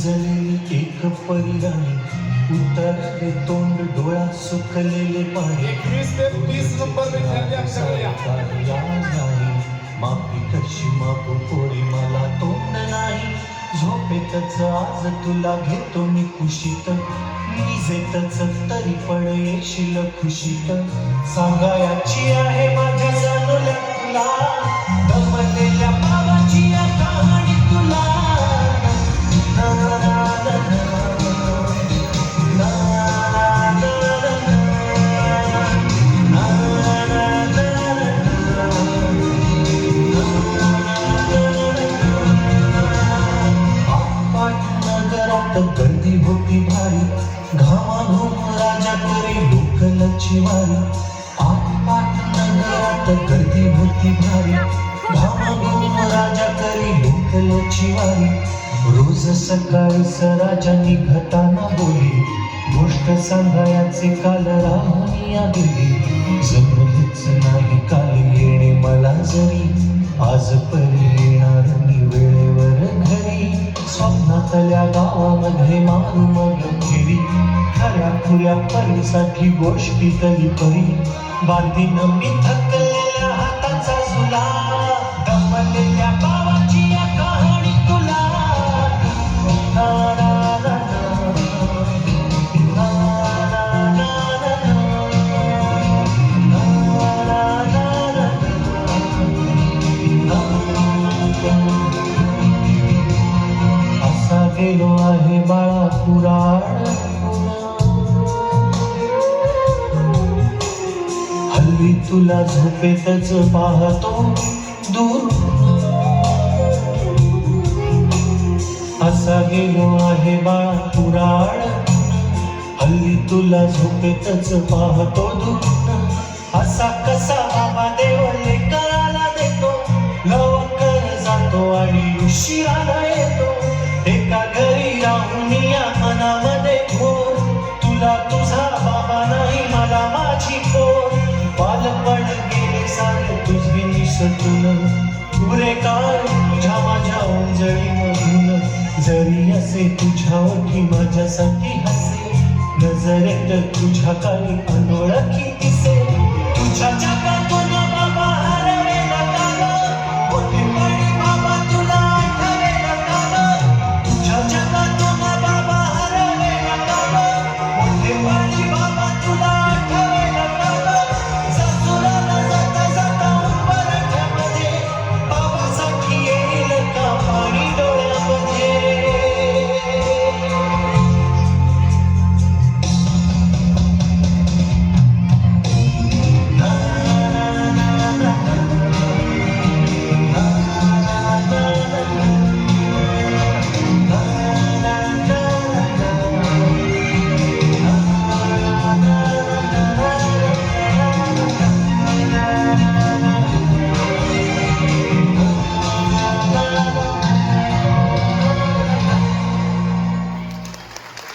भिजलेली एक परिराणी उतरले तोंड डोळ्यात सुकलेले पाणी 21 ते 30 नंबर विद्यार्थी आमच्याकडे नाही माफी कशी मागू पोरी मला तोंड नाही झोपेतच आज तुला घेतो मी कुशीत निजेतच तरी पण येशील खुशीत सांगायची आहे माझ्या जाणूला तुला दमलेल्या बाबाची या कहाणी तुला ना, ना, ना, ना, ना, गर्दी होती भारी घामाघूम राजा करी लोकलची वारी आपाट नगरात गर्दी होती भारी घामाघूम राजा करी लोकलची वारी रोज सकाळी राजा निघताना बोली गोष्ट सांगायचे काल राहुनिया गेली जमलीच नाही काल येणे मला जरी आज परी येणार मी वेळेवर घरी स्वप्नातल्या गावामध्ये मारू मग फेरी खऱ्या खुऱ्या परीसाठी गोष्टीतली परी बांधीन मी थकलेल्या हाताचा झुला दमलेल्या बाबाची या कहाणी तुला ना, ना, ना, ना, ना, ना, गेलो आहे बाळा पुराण हल्ली तुला झोपेतच पाहतो दूर असा गेलो आहे बाळा पुराण हल्ली तुला झोपेतच पाहतो दूर असा कसा बाबा देवले करायला देतो लवकर जातो आणि उशिराला येतो एका घरी राहून या मनामध्ये घोर तुला तुझा बाबा नाही मला माझी पोर बालपण गेले सारे तुझे निसटून पुरे काळ तुझ्या माझ्या ओंजळीमधून जरी असे तुझ्या ओठी माझ्यासाठी हसे नजरेत तुझ्या काही अनोळखी दिसे